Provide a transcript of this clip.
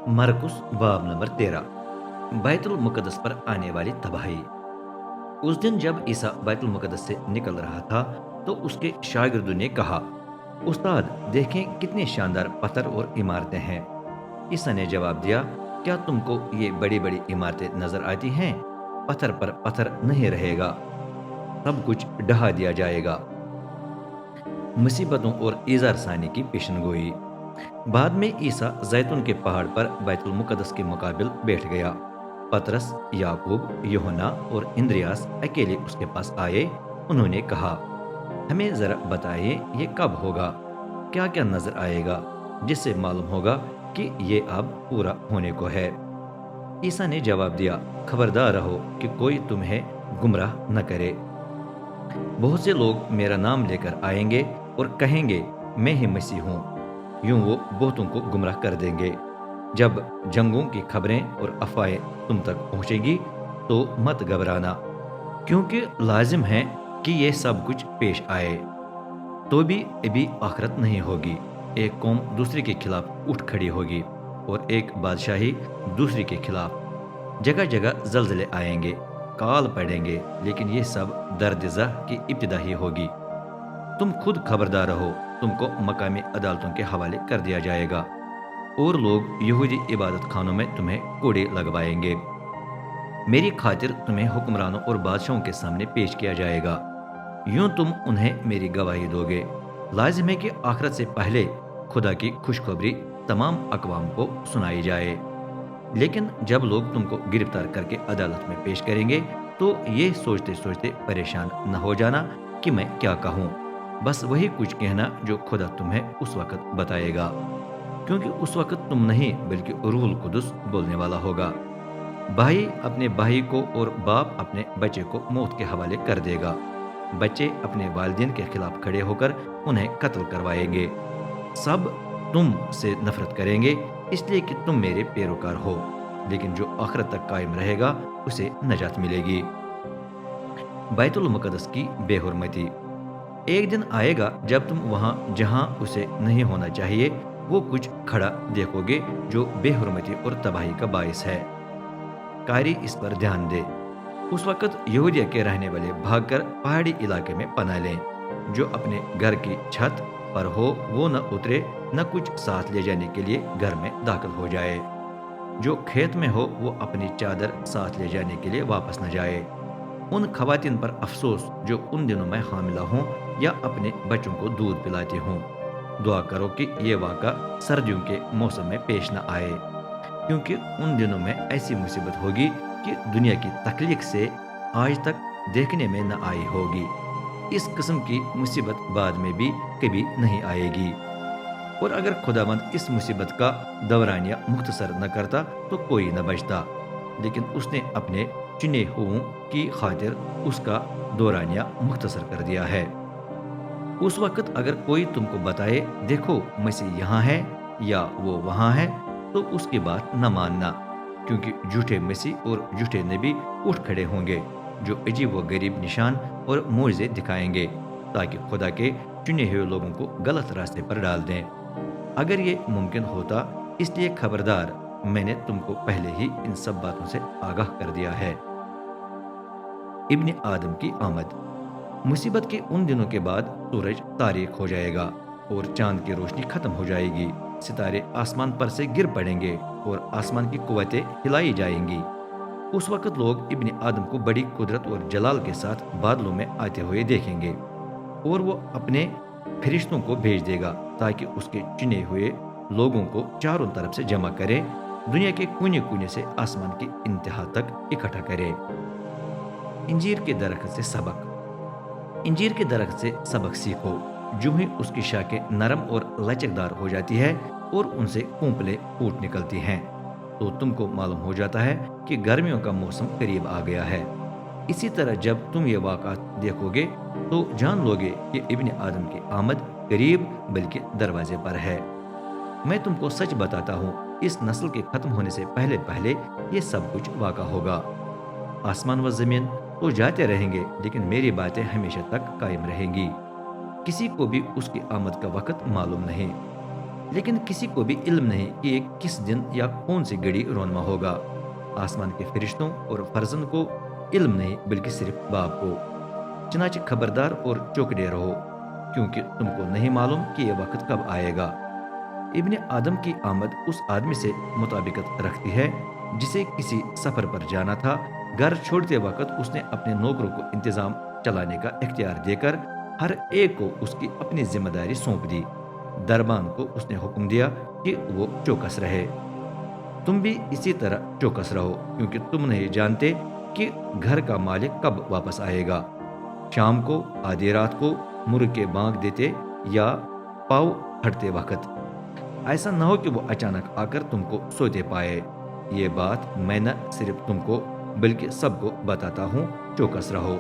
मरकुस बाब नंबर 13। बैतुल मुकद्दस पर आने वाली तबाही। उस दिन जब ईसा बैतुल मुकद्दस से निकल रहा था तो उसके शागिर्दों ने कहा, उस्ताद देखें कितने शानदार पत्थर और इमारतें हैं। ईसा ने जवाब दिया, क्या तुमको ये बड़ी बड़ी इमारतें नजर आती हैं? पत्थर पर पत्थर नहीं रहेगा, सब कुछ ढहा दिया जाएगा। मुसीबतों और इज़ार सानी की पेशनगोई। बाद में ईसा जैतून के पहाड़ पर बैतुल मुकद्दस के मुकाबिल बैठ गया। पतरस, याकूब, यूहन्ना और इंद्रियास अकेले उसके पास आए। उन्होंने कहा, हमें जरा बताइए ये कब होगा, क्या क्या नजर आएगा, जिससे मालूम होगा कि ये अब पूरा होने को है। ईसा ने जवाब दिया, खबरदार रहो कि कोई तुम्हें गुमराह न करे। बहुत से लोग मेरा नाम लेकर आएंगे और कहेंगे, मैं ही मसीह हूँ। यूं वो बहुतों को गुमराह कर देंगे। जब जंगों की खबरें और अफवाहें तुम तक पहुंचेगी तो मत घबराना, क्योंकि लाजिम है कि ये सब कुछ पेश आए। तो भी अभी आखिरत नहीं होगी। एक कौम दूसरे के खिलाफ उठ खड़ी होगी और एक बादशाही दूसरे के खिलाफ। जगह जगह जल्जले आएंगे, काल पड़ेंगे, लेकिन ये सब दर्द-ए-ज़ह की इब्तिदा ही होगी। तुम खुद खबरदार रहो, तुमको मकामी अदालतों के हवाले कर दिया जाएगा और लोग यहूदी इबादत खानों में तुम्हें कोड़े लगवाएंगे। मेरी खातिर तुम्हें हुक्मरानों और बादशाहों के सामने पेश किया जाएगा। यूं तुम उन्हें मेरी गवाही दोगे। लाजिम है कि आखिरत से पहले खुदा की खुशखबरी तमाम अकवाम को सुनाई जाए। लेकिन जब लोग तुमको गिरफ्तार करके अदालत में पेश करेंगे तो ये सोचते सोचते परेशान न हो जाना कि मैं क्या कहूँ। बस वही कुछ कहना जो खुदा तुम्हें उस वक्त बताएगा, क्योंकि उस वक्त तुम नहीं बल्कि रूहुल कुदस बोलने वाला होगा। भाई अपने भाई को और बाप अपने बच्चे को मौत के हवाले कर देगा। बच्चे अपने वालिदैन के खिलाफ खड़े होकर उन्हें कत्ल करवाएंगे। सब तुम से नफरत करेंगे इसलिए कि तुम मेरे पैरोकार हो, लेकिन जो आखिरत तक कायम रहेगा उसे नजात मिलेगी। बैतुल मुकद्दस की बेहुरमती। एक दिन आएगा जब तुम वहां जहां उसे नहीं होना चाहिए वो कुछ खड़ा देखोगे जो बेहुरमती और तबाही का बायस है। कारी इस पर ध्यान दे। उस वक्त यहूदिया के रहने वाले भागकर पहाड़ी इलाके में पनाह लें। जो अपने घर की छत पर हो वो न उतरे, न कुछ साथ ले जाने के लिए घर में दाखिल हो जाए। जो खेत में हो वो अपनी चादर साथ ले जाने के लिए वापस न जाए। उन खवातीन पर अफसोस जो उन दिनों में हामिला हों या अपने बच्चों को दूध पिलाती हों। दुआ करो कि ये वाक़ा सर्दियों के मौसम में पेश न आए, क्योंकि उन दिनों में ऐसी मुसीबत होगी कि दुनिया की तख्लीक से आज तक देखने में न आई होगी। इस किस्म की मुसीबत बाद में भी कभी नहीं आएगी। और अगर खुदावंद इस मुसीबत का दौरानिया मुख्तसर न करता तो कोई न बचता, लेकिन उसने अपने चुने हुओं की खातिर उसका दौरानिया मुख्तसर कर दिया है। उस वक्त अगर कोई तुमको बताए, देखो मसीह यहाँ है या वो वहाँ है, तो उसकी बात न मानना, क्योंकि झूठे मसीह और झूठे नबी उठ खड़े होंगे जो अजीब व गरीब निशान और मोज़े दिखाएंगे ताकि खुदा के चुने हुए लोगों को गलत रास्ते पर डाल दें। अगर ये मुमकिन होता, इसलिए खबरदार, मैंने तुमको पहले ही इन सब बातों से आगाह कर दिया है। इब्ने आदम की आमद। मुसीबत के उन दिनों के बाद सूरज तारीक हो जाएगा और चांद की रोशनी खत्म हो जाएगी। सितारे आसमान पर से गिर पड़ेंगे और आसमान की कुव्वतें हिलाई जाएंगी। उस वक्त लोग इब्ने आदम को बड़ी कुदरत और जलाल के साथ बादलों में आते हुए देखेंगे और वो अपने फरिश्तों को भेज देगा ताकि उसके चुने हुए लोगों को चारों तरफ से जमा करे, दुनिया के कोने कोने से आसमान की इंतहा तक इकट्ठा करे। इंजीर के दरख्त से सबक। इंजीर के दरख्त से सबक सीखो। जो ही उसकी शाखें नरम और लचकदार हो जाती है और उनसे कुंपलें फूट निकलती हैं, तो तुमको मालूम हो जाता है कि गर्मियों का मौसम करीब आ गया है। इसी तरह जब तुम ये वाक़ात देखोगे तो जान लोगे कि इब्ने आदम की आमद करीब बल्कि दरवाजे पर है। मैं तुमको सच बताता हूँ, इस नस्ल के खत्म होने से पहले पहले ये सब कुछ वाक़ा होगा। आसमान व ज़मीन तो जाते रहेंगे, लेकिन मेरी बातें हमेशा तक कायम रहेंगी। किसी को भी उसकी आमद का वक्त मालूम नहीं। لیکن کسی کو بھی علم نہیں کہ یہ کس دن یا کون سی گھڑی رونما ہوگا۔ آسمان کے فرشتوں اور فرزند کو علم نہیں بلکہ صرف باپ کو۔ چنانچہ خبردار اور چوکڑے رہو، کیونکہ تم کو نہیں معلوم کہ یہ وقت کب آئے گا۔ ابن آدم کی آمد اس آدمی سے مطابقت رکھتی ہے جسے کسی سفر پر جانا تھا۔ گھر چھوڑتے وقت اس نے اپنے نوکروں کو انتظام چلانے کا اختیار دے کر ہر ایک کو اس کی اپنی ذمہ داری سونپ دی۔ دربان کو اس نے حکم دیا کہ وہ چوکس رہے۔ تم بھی اسی طرح چوکس رہو، کیونکہ تم نہیں جانتے کہ گھر کا مالک کب واپس آئے گا، شام کو، آدھی رات کو، مرغے بانگ دیتے یا پاؤ پھٹتے وقت۔ ایسا نہ ہو کہ وہ اچانک آ کر تم کو سوتے پائے۔ یہ بات میں نہ صرف تم کو بلکہ سب کو بتاتا ہوں، چوکس رہو۔